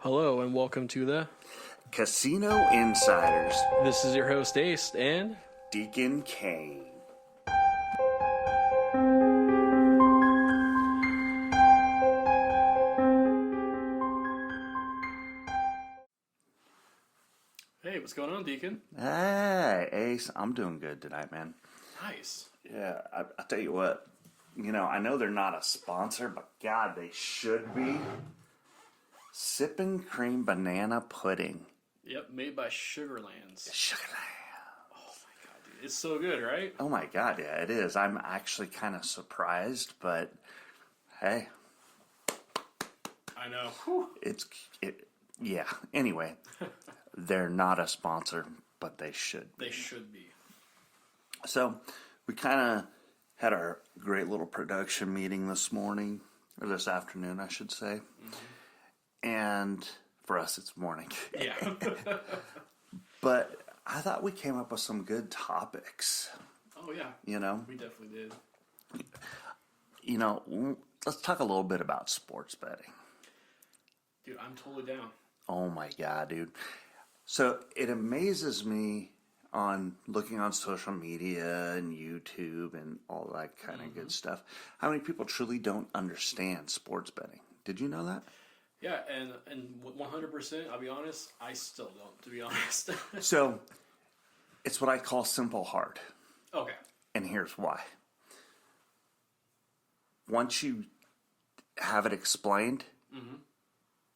Hello and welcome to the. Casino Insiders, This is your host Ace and Deacon Kane. hey, what's going on, Deacon? Hey, Ace, I'm doing good tonight, man. Nice. Yeah, I'll tell you what. I know they're not a sponsor, but God, they should be. Sippin' Cream Banana Pudding. Yep, made by Sugarlands. Sugarland. Oh my god, dude, it's so good, right? Oh my God, yeah, it is. I'm actually kind of surprised, but hey, I know. Whew. yeah. Anyway, they're not a sponsor, but they should be. They should be. So we kind of had our great little production meeting this morning, or this afternoon, I should say. And for us, it's morning. Yeah. But I thought we came up with some good topics. Oh yeah. We definitely did. Let's talk a little bit about sports betting. Dude, I'm totally down. Oh my God, dude. So it amazes me on looking on social media and YouTube and all that kind of good stuff, how many people truly don't understand sports betting. Did you know that? Yeah, and 100%, I'll be honest, I still don't, to be honest. So it's what I call simple hard. Okay. And here's why. Once you have it explained,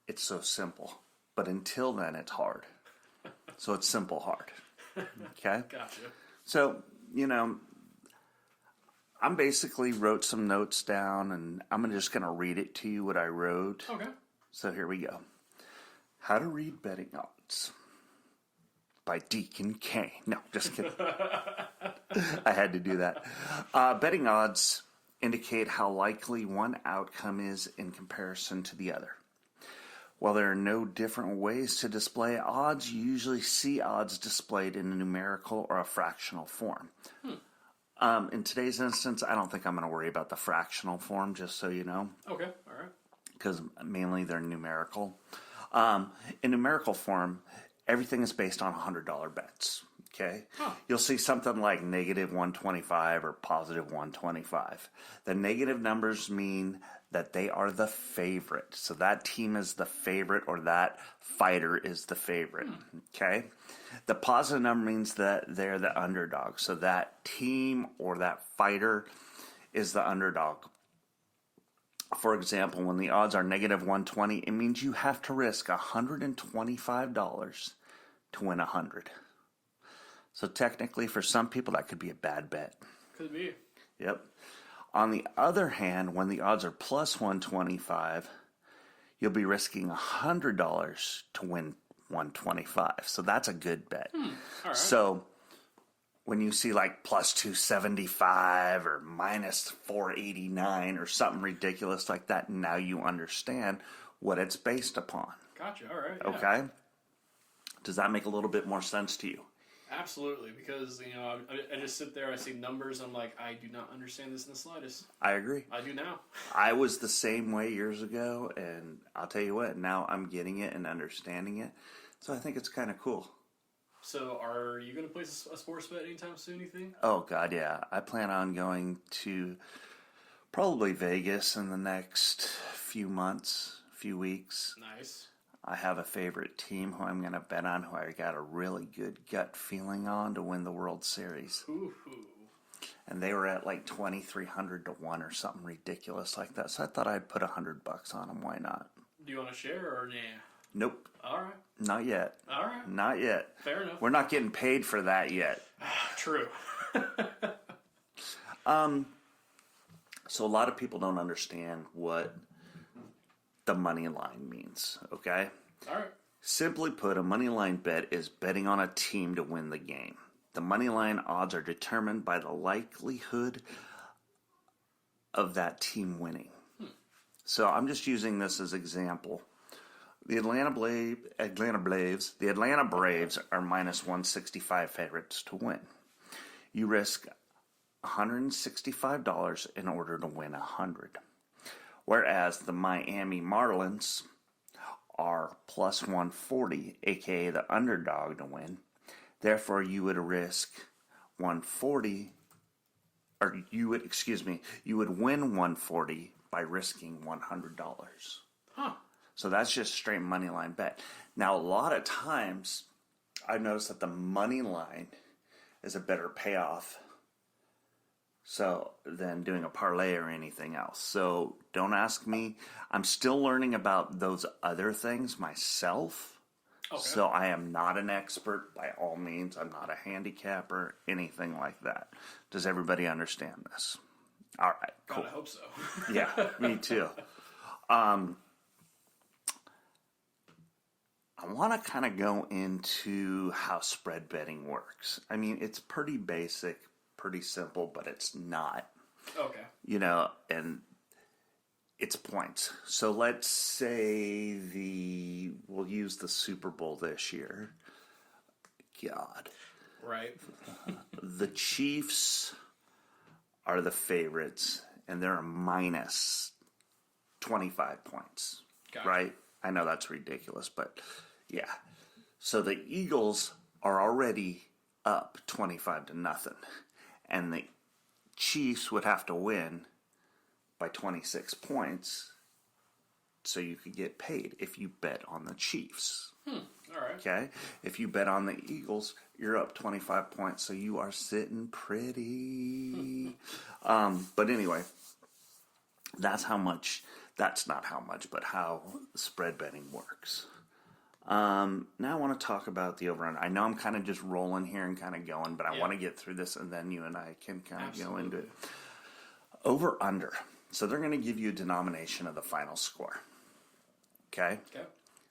it's so simple. But until then, it's hard. So it's simple hard. Okay? Gotcha. So, I'm basically wrote some notes down, and I'm just going to read it to you what I wrote. Okay. So here we go. How to Read Betting Odds by Deacon Kane. No, just kidding. I had to do that. Betting odds indicate how likely one outcome is in comparison to the other. While there are no different ways to display odds, you usually see odds displayed in a numerical or a fractional form. In today's instance, I don't think I'm going to worry about the fractional form, just so you know. Okay, all right. Because mainly they're numerical. In numerical form, everything is based on $100 bets. Okay, You'll see something like negative 125 or positive 125. The negative numbers mean that they are the favorite. So that team is the favorite, or that fighter is the favorite. Okay, the positive number means that they're the underdog. So that team or that fighter is the underdog. For example, when the odds are negative 120, it means you have to risk $125 to win 100. So technically, for some people, that could be a bad bet. Could be. Yep. On the other hand, when the odds are plus 125, you'll be risking $100 to win 125. So that's a good bet. All right. So when you see like plus 275 or minus 489 or something ridiculous like that, now you understand what it's based upon. Gotcha. All right. Yeah. Okay? Does that make a little bit more sense to you? Absolutely, because I just sit there, I see numbers, I'm like, I do not understand this in the slightest. I agree. I do now. I was the same way years ago, and I'll tell you what, now I'm getting it and understanding it. So I think it's kind of cool. So are you going to place a sports bet anytime soon, you think? Oh, God, yeah. I plan on going to probably Vegas in the next few months, few weeks. Nice. I have a favorite team who I'm going to bet on, who I got a really good gut feeling on to win the World Series. Ooh. And they were at like 2,300 to 1 or something ridiculous like that. So I thought I'd put $100 on them. Why not? Do you want to share or nah? Nope. All right. Not yet. All right. Not yet. Fair enough. We're not getting paid for that yet. True. So a lot of people don't understand what the money line means, okay? All right. Simply put, a money line bet is betting on a team to win the game. The money line odds are determined by the likelihood of that team winning. So I'm just using this as example. The Atlanta Braves are minus 165 favorites to win. You risk $165 in order to win 100. Whereas the Miami Marlins are plus 140, aka the underdog to win. Therefore, you would risk 140, or you would win 140 by risking $100. Huh. So that's just straight money line bet. Now, a lot of times, I've noticed that the money line is a better payoff than doing a parlay or anything else. So don't ask me. I'm still learning about those other things myself. Okay. So I am not an expert by all means. I'm not a handicapper, anything like that. Does everybody understand this? All right, cool. God, I hope so. Yeah, me too. I want to kind of go into how spread betting works. I mean, it's pretty basic, pretty simple, but it's not. Okay. And it's points. So let's say we'll use the Super Bowl this year. God. Right. The Chiefs are the favorites, and they're a minus 25 points. Gotcha. Right? I know that's ridiculous, but yeah. So the Eagles are already up 25-0, and the Chiefs would have to win by 26 points so you could get paid if you bet on the Chiefs. All right. Okay? If you bet on the Eagles, you're up 25 points, so you are sitting pretty. But anyway, that's not how much, but how spread betting works. Now I want to talk about the over-under. I know I'm kind of just rolling here and kind of going, but I want to get through this, and then you and I can kind of go into it. Over-under. So they're going to give you a denomination of the final score. Okay? Okay.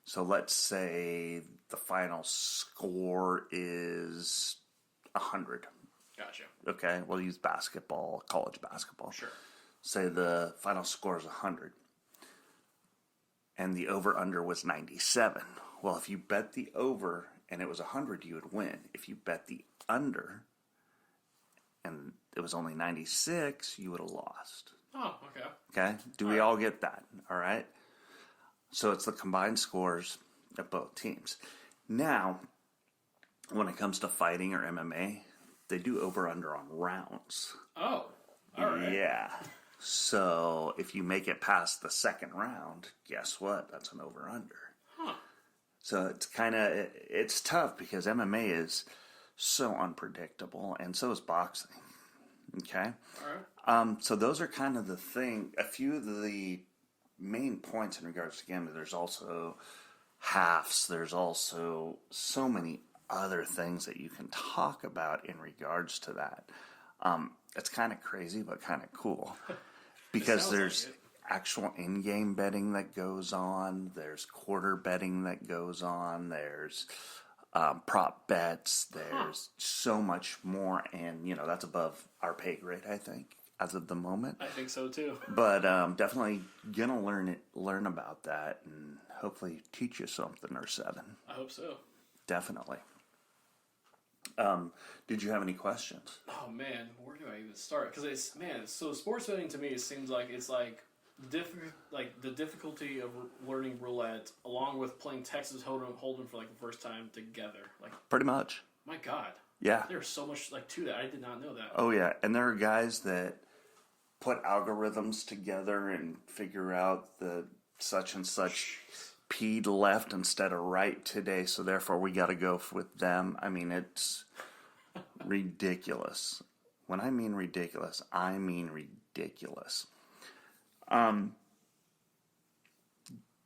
So let's say the final score is 100. Gotcha. Okay? We'll use basketball, college basketball. Sure. Say the final score is 100. And the over-under was 97. Well, if you bet the over and it was 100, you would win. If you bet the under and it was only 96, you would have lost. Oh, okay. Okay? Do we all get that? All right? So it's the combined scores of both teams. Now, when it comes to fighting or MMA, they do over-under on rounds. Oh, all right. Yeah. So if you make it past the second round, guess what? That's an over-under. Huh. So it's tough because MMA is so unpredictable, and so is boxing. Okay? All right. So those are kind of a few of the main points in regards to gambling. There's also halves. There's also so many other things that you can talk about in regards to that. It's kind of crazy, but kind of cool. Because there's actual in-game betting that goes on. There's quarter betting that goes on. There's prop bets. There's so much more. And, that's above our pay grade, I think, as of the moment. I think so, too. But definitely going to learn about that and hopefully teach you something or seven. I hope so. Definitely. Did you have any questions? Oh man, where do I even start? Because so sports betting to me it seems like it's like the difficulty of learning roulette along with playing Texas Hold'em for like the first time together. Like pretty much. My God. Yeah. There's so much to that. I did not know that. Oh yeah, and there are guys that put algorithms together and figure out the such and such peed left instead of right today, so therefore we got to go with them. I mean, it's ridiculous. When I mean ridiculous, I mean ridiculous.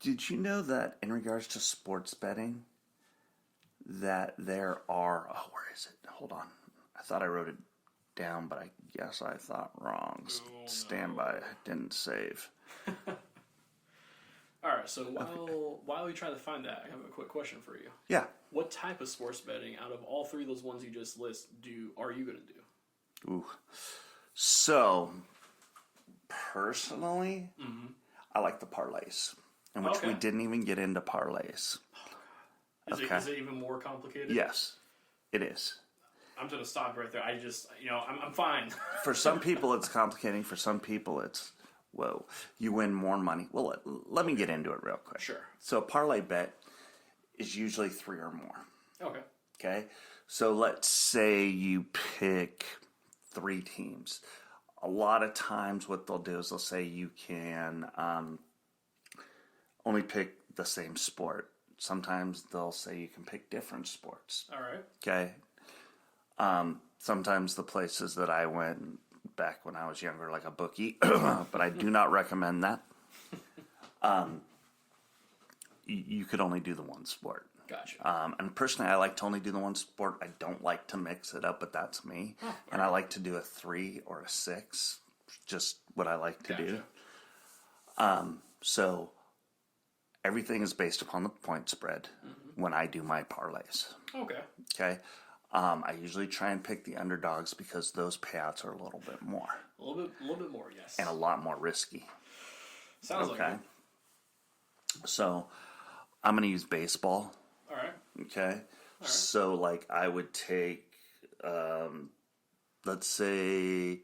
Did you know that in regards to sports betting, that there are... Oh, where is it? Hold on. I thought I wrote it down, but I guess I thought wrong. Stand by. Didn't save. All right, so while we try to find that, I have a quick question for you. Yeah. What type of sports betting out of all three of those ones you just list are you going to do? Ooh. So, personally, I like the parlays, in which we didn't even get into parlays. Is it even more complicated? Yes, it is. I'm going to stop right there. I'm fine. For some people, it's complicating. For some people, it's whoa, you win more money. Well, let me get into it real quick. Sure. So a parlay bet is usually 3 or more. Okay. Okay? So let's say you pick 3 teams. A lot of times what they'll do is they'll say you can only pick the same sport. Sometimes they'll say you can pick different sports. All right. Okay? Sometimes the places that I went back when I was younger, like a bookie, but I do not recommend that. You could only do the one sport. Gotcha. And personally, I like to only do the one sport. I don't like to mix it up, but that's me. Oh, and I like to do a 3 or a 6, just what I like to do. So everything is based upon the point spread when I do my parlays. Okay. Okay. I usually try and pick the underdogs because those payouts are a little bit more. A little bit more, yes. And a lot more risky. Sounds like it. So I'm going to use baseball. All right. Okay. So like I would take, let's say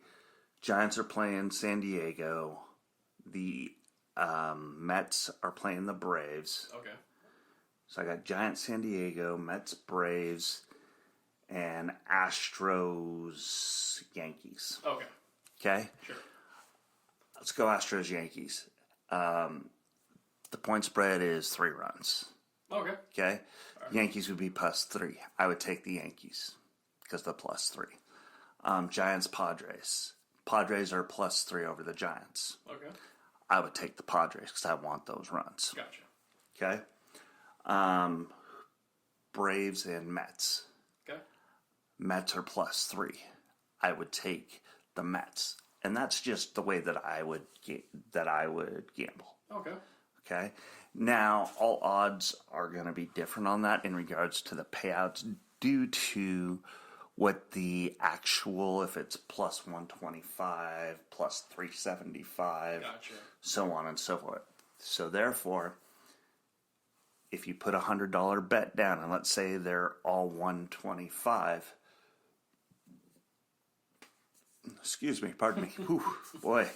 Giants are playing San Diego. The Mets are playing the Braves. Okay. So I got Giants, San Diego, Mets, Braves, and Astros, Yankees. Okay. Okay? Sure. Let's go Astros, Yankees. The point spread is 3 runs. Okay. Okay? Right. Yankees would be +3. I would take the Yankees because they're +3. Giants, Padres. Padres are +3 over the Giants. Okay. I would take the Padres because I want those runs. Gotcha. Okay? Braves and Mets. Okay. Mets are +3. I would take the Mets, and that's just the way that I would gamble. Okay. Okay. Now, all odds are going to be different on that in regards to the payouts due to what the actual, if it's +125, +375, Gotcha. so on and so forth. So therefore, if you put $100 bet down, and let's say they're all 125, excuse me, pardon me, whew, boy,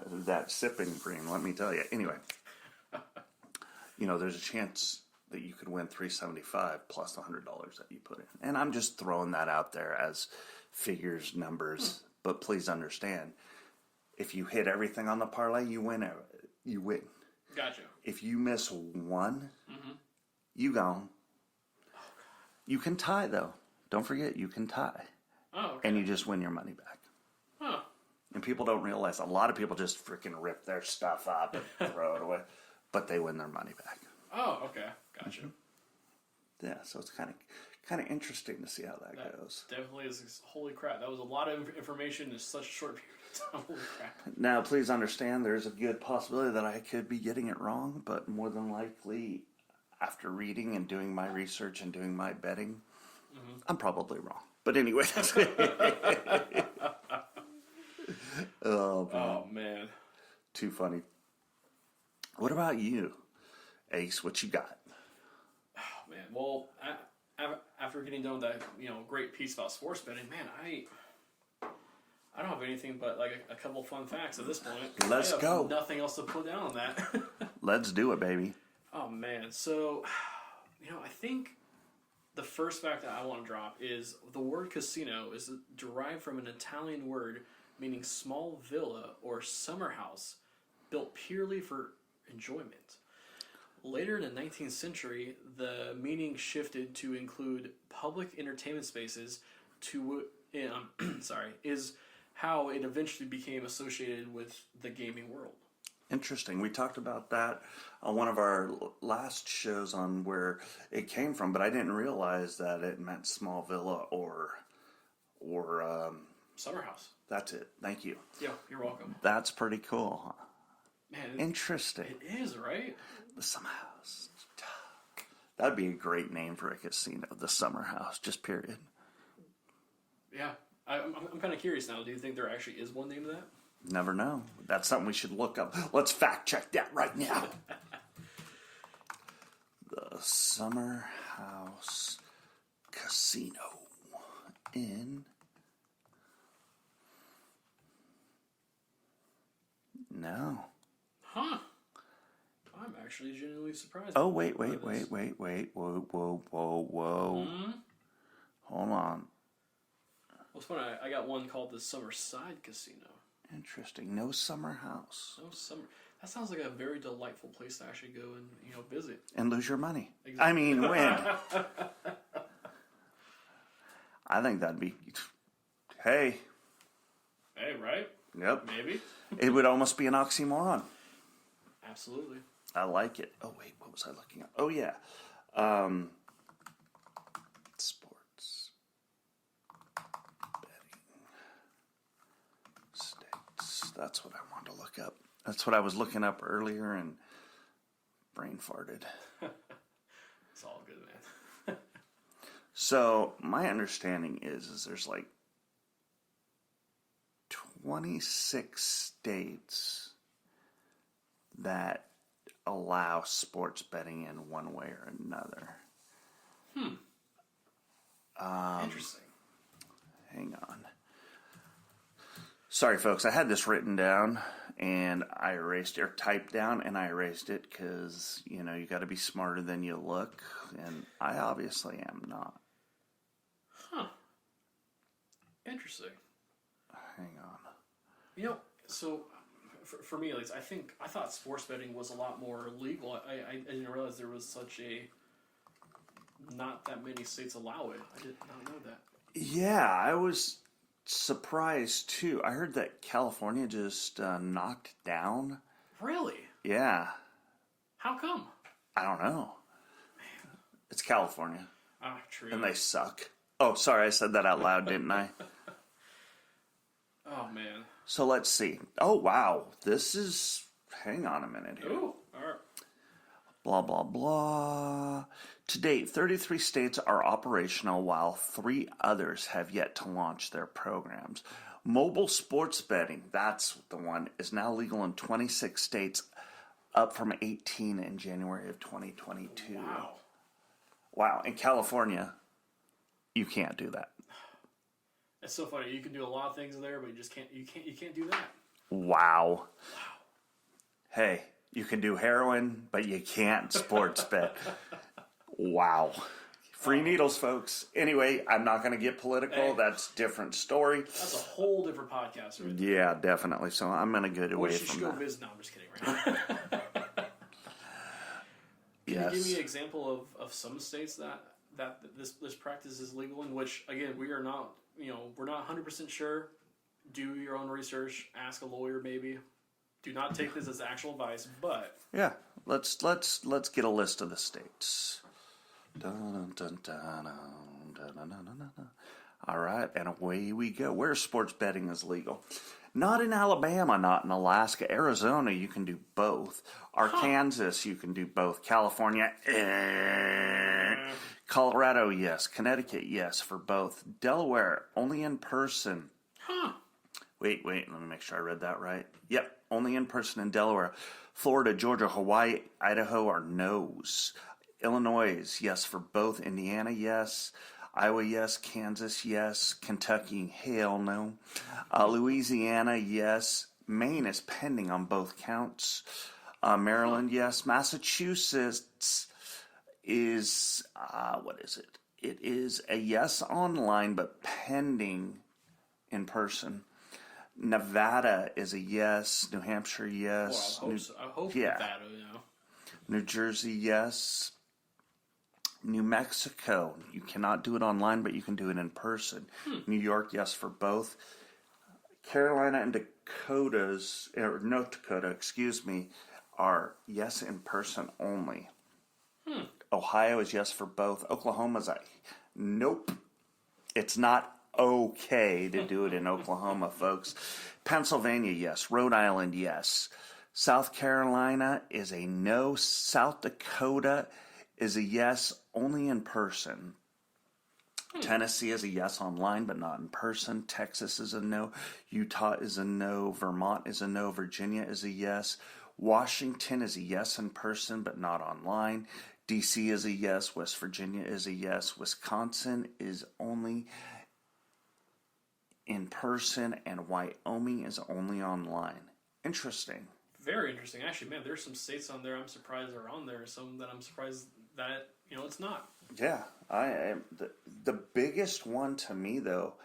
that sipping cream, let me tell you. Anyway, there's a chance that you could win 375 plus the $100 that you put in. And I'm just throwing that out there as figures, numbers, but please understand, if you hit everything on the parlay, you win. You win. Gotcha. If you miss one, you gone. You can tie, though. Don't forget, you can tie. Oh, okay. And you just win your money back. Huh. And people don't realize, a lot of people just freaking rip their stuff up and throw it away, but they win their money back. Oh, okay. Gotcha. Yeah, so it's kind of interesting to see how that goes. Definitely is. Holy crap. That was a lot of information in such a short period of time. Holy crap. Now, please understand, there's a good possibility that I could be getting it wrong, but more than likely, after reading and doing my research and doing my betting, I'm probably wrong. But anyway, that's it. Oh, man. Too funny. What about you, Ace? What you got? Oh, man. Well, after getting done with that, great piece about sports betting, man, I don't have anything but like a couple fun facts at this point. Let's go. Nothing else to put down on that. Let's do it, baby. Oh, man. So, I think the first fact that I want to drop is the word casino is derived from an Italian word meaning small villa or summer house built purely for enjoyment. Later in the 19th century, the meaning shifted to include public entertainment spaces is how it eventually became associated with the gaming world. Interesting. We talked about that on one of our last shows on where it came from, but I didn't realize that it meant small villa or Summer house. That's it. Thank you. Yeah, you're welcome. That's pretty cool. Man, Interesting. It is, right? The Summer House. That'd be a great name for a casino. The Summer House. Just period. Yeah. I'm kind of curious now. Do you think there actually is one named that? Never know. That's something we should look up. Let's fact check that right now. The Summer House Casino in No. Huh. I'm actually genuinely surprised. Oh, wait. Whoa. Hmm? Hold on. Well, it's funny. I got one called the Summerside Casino. Interesting. No summer house. No summer. That sounds like a very delightful place to actually go and visit. And lose your money. Exactly. I mean, win. I think that'd be... Hey. Hey, right? Yep. Maybe. It would almost be an oxymoron. Absolutely. I like it. Oh, wait. What was I looking at? Oh, yeah. Sports. Betting. States. That's what I wanted to look up. That's what I was looking up earlier and brain farted. It's all good, man. So, my understanding is there's like 26 states that allow sports betting in one way or another. Interesting. Hang on. Sorry, folks. I had this written down and I erased it, or typed down and I erased it because, you got to be smarter than you look. And I obviously am not. Huh. Interesting. Hang on. So for me, like, I thought sports betting was a lot more legal. I didn't realize there was such a not that many states allow it. I did not know that. Yeah, I was surprised too. I heard that California just knocked down. Really? Yeah. How come? I don't know. It's California. Ah, true. And they suck. Oh, sorry, I said that out loud, didn't I? Oh, man. So let's see. Oh, wow. This is... Hang on a minute here. Ooh, all right. Blah, blah, blah. To date, 33 states are operational, while 3 others have yet to launch their programs. Mobile sports betting, that's the one, is now legal in 26 states, up from 18 in January of 2022. Wow. Wow. In California, you can't do that. It's so funny. You can do a lot of things there, but you just can't. You can't do that. Wow. Hey, you can do heroin, but you can't sports bet. Wow. Free needles, folks. Anyway, I'm not going to get political. Hey. That's a different story. That's a whole different podcast, right? Yeah, definitely. So I'm going to get away You from should go that. visit. No, I'm just kidding. Right? Can you give me an example of some states that this practice is legal in? Which, again, we are not. We're not 100% sure. Do your own research. Ask a lawyer, maybe. Do not take this as actual advice, but Yeah, let's get a list of the states. Dun, dun, dun, dun, dun, dun, dun, dun, dun. All right, and away we go. Where sports betting is legal? Not in Alabama, not in Alaska. Arizona, you can do both. Arkansas, you can do both. California, Colorado, yes. Connecticut, yes, for both. Delaware, only in person. huh? Wait, let me make sure I read that right. Yep, only in person in Delaware. Florida, Georgia, Hawaii, Idaho are no's. Illinois, yes, for both. Indiana, yes. Iowa, yes. Kansas, yes. Kentucky, hell no. Louisiana, yes. Maine is pending on both counts. Maryland, yes. Massachusetts is, what is it? It is a yes online, but pending in person. Nevada is a yes. New Hampshire, yes. Well, I hope Nevada, New Jersey, yes. New Mexico, you cannot do it online, but you can do it in person. New York, yes for both. Carolina and Dakotas, or North Dakota, excuse me, are yes in person only. Ohio is yes for both. Oklahoma's a nope. It's not okay to do it in Oklahoma, folks. Pennsylvania, yes. Rhode Island, yes. South Carolina is a no. South Dakota is a yes, only in person. Tennessee is a yes online, but not in person. Texas is a no. Utah is a no. Vermont is a no. Virginia is a yes. Washington is a yes in person, but not online. DC is a yes. West Virginia is a yes. Wisconsin is only in person, and Wyoming is only online. Interesting. Very interesting. Actually, man, there's some states on there I'm surprised are on there. Some that I'm surprised that it's not. Yeah, I am. The biggest one to me though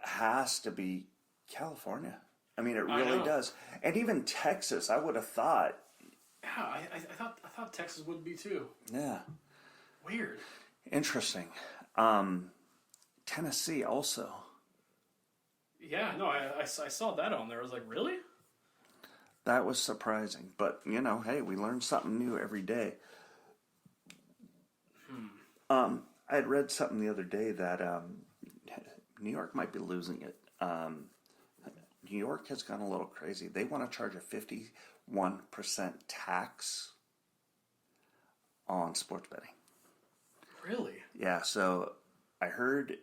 has to be California. I mean, it really does, and even Texas. I would have thought. Yeah, I thought Texas would be too. Yeah. Weird. Interesting. Tennessee also. Yeah, no, I saw that on there. I was like, really? That was surprising, but hey, we learn something new every day. I had read something the other day that New York might be losing it. New York has gone a little crazy. They want to charge a 51% tax on sports betting. Really? Yeah, so I heard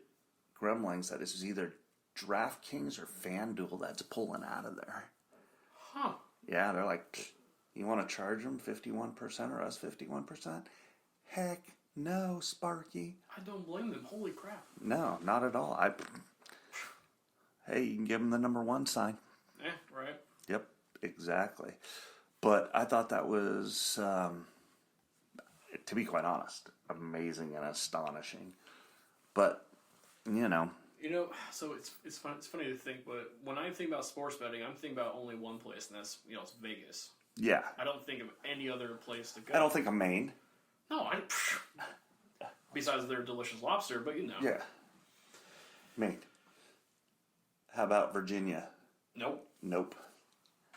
grumblings that it's either DraftKings or FanDuel that's pulling out of there. Huh. Yeah, they're like, you want to charge them 51% or us 51%? Heck no, Sparky. I don't blame them. Holy crap. No, not at all. Hey, you can give them the number one sign. Yeah, right. Yep, exactly. But I thought that was, to be quite honest, amazing and astonishing. But, so it's funny to think, but when I think about sports betting, I'm thinking about only one place, and that's it's Vegas. Yeah. I don't think of any other place to go. I don't think of Maine. No, besides their delicious lobster, but Yeah. Maine. How about Virginia? Nope. Nope.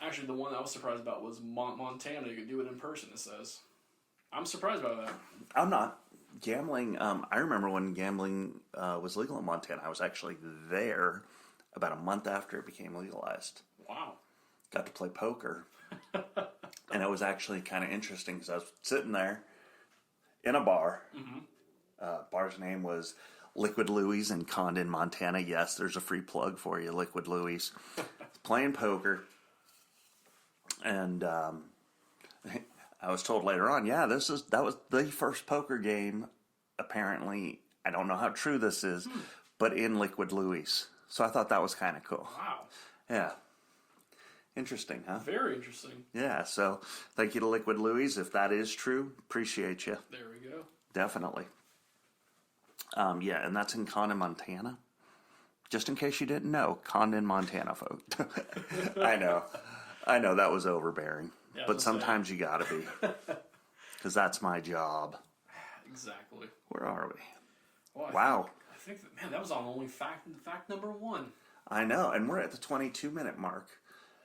Actually, the one I was surprised about was Montana. You could do it in person, it says. I'm surprised by that. I'm not. Gambling, I remember when gambling was legal in Montana. I was actually there about a month after it became legalized. Wow. Got to play poker. And it was actually kind of interesting because I was sitting there in a bar. Mm-hmm. Bar's name was Liquid Louie's in Condon, Montana. Yes, there's a free plug for you, Liquid Louie's. Playing poker. And I was told later on, that was the first poker game, apparently. I don't know how true this is, but in Liquid Louie's. So I thought that was kind of cool. Wow. Yeah. Interesting, huh? Very interesting. Yeah, so thank you to Liquid Louie's. If that is true, appreciate you. There we go. Definitely. And that's in Condon, Montana. Just in case you didn't know, Condon, Montana, folks. I know, that was overbearing. Yeah, but sometimes you gotta be. Because that's my job. Exactly. Where are we? Well, wow. I think that was on only fact number 1. I know, and we're at the 22-minute mark.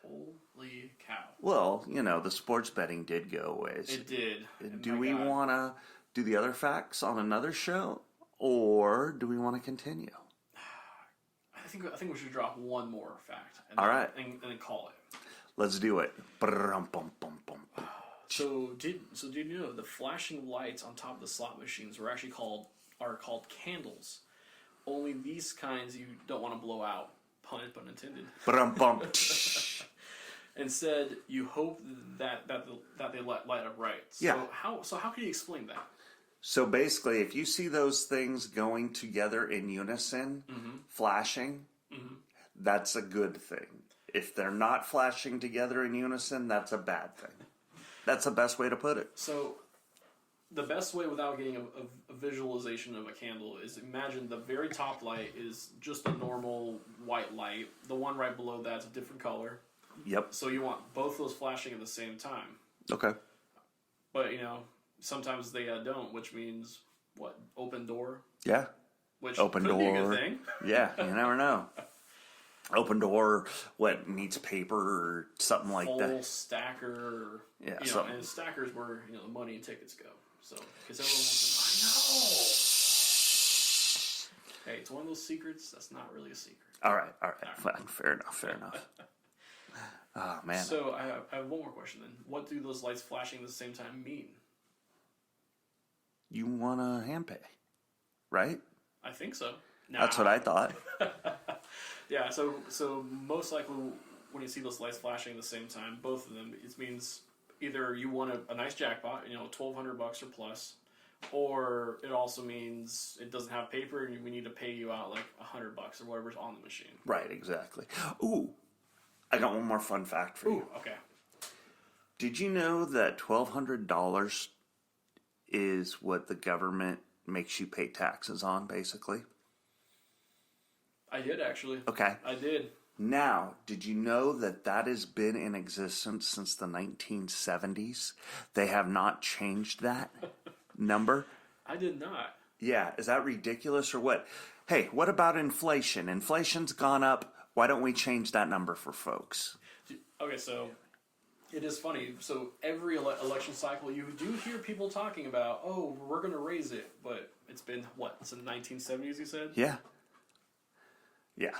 Holy cow. Well, the sports betting did go ways. It did. Do we want to do the other facts on another show, or do we want to continue? I think we should drop one more fact. All right. And then call it. Let's do it. So did you know the flashing lights on top of the slot machines are actually called candles? Only these kinds you don't want to blow out. Pun intended. Instead, you hope that they light up right. So yeah. How can you explain that? So basically, if you see those things going together in unison, flashing, that's a good thing. If they're not flashing together in unison, that's a bad thing. That's the best way to put it. So, the best way without getting a visualization of a candle is imagine the very top light is just a normal white light. The one right below that's a different color. Yep. So you want both those flashing at the same time. Okay. But, sometimes they don't, which means, what, open door? Yeah. Which open could door. be a good thing. Yeah, you never know. Open door, what, needs paper or something like that. Full stacker. Yeah, and stackers where, the money and tickets go. So, because everyone wants to, I know. Hey, it's one of those secrets that's not really a secret. All right. Fine. Fair enough. Oh, man. So, I have one more question then. What do those lights flashing at the same time mean? You want a hand pay, right? I think so. That's what I thought. Yeah, so most likely when you see those lights flashing at the same time, both of them, it means either you won a nice jackpot, $1,200 or plus, or it also means it doesn't have paper and we need to pay you out like $100 or whatever's on the machine. Right, exactly. Ooh, I got one more fun fact for you. Ooh, okay. Did you know that $1,200 is what the government makes you pay taxes on, basically? I did, actually. Okay. I did. Now, did you know that that has been in existence since the 1970s? They have not changed that number. I did not. Yeah, is that ridiculous or what? Hey, what about inflation? Inflation's gone up. Why don't we change that number for folks? Okay, so it is funny. So every election cycle, you do hear people talking about, oh, we're going to raise it. But it's been, what, since the 1970s, you said? Yeah. Yeah.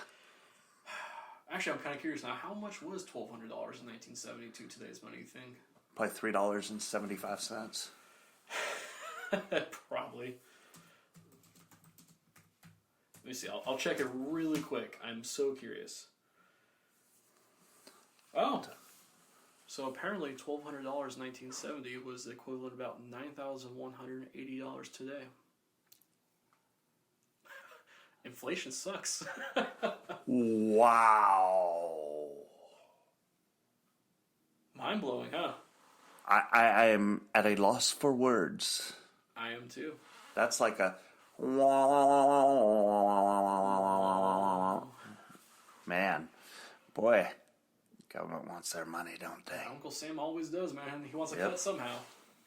Actually, I'm kind of curious now. How much was $1,200 in 1970 to today's money, you think? Probably $3.75. Probably. Let me see. I'll check it really quick. I'm so curious. Oh. So apparently $1,200 in 1970 was the equivalent of about $9,180 today. Inflation sucks. Wow. Mind blowing, huh? I am at a loss for words. I am too. That's like a man. Boy, government wants their money, don't they? Uncle Sam always does, man. He wants to cut somehow.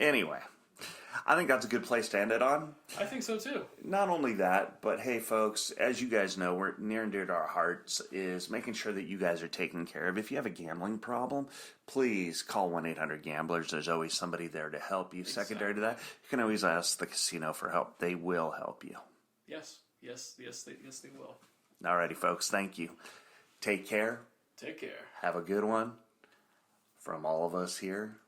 Anyway, I think that's a good place to end it on. I think so too. Not only that, but hey, folks, as you guys know, we're near and dear to our hearts is making sure that you guys are taken care of. If you have a gambling problem, please call 1-800-GAMBLERS. There's always somebody there to help you. Exactly. Secondary to that, you can always ask the casino for help. They will help you. Yes, they will. Alrighty, folks, thank you. Take care. Take care. Have a good one. From all of us here.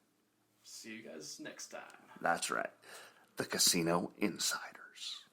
See you guys next time. That's right. The Casino Insiders.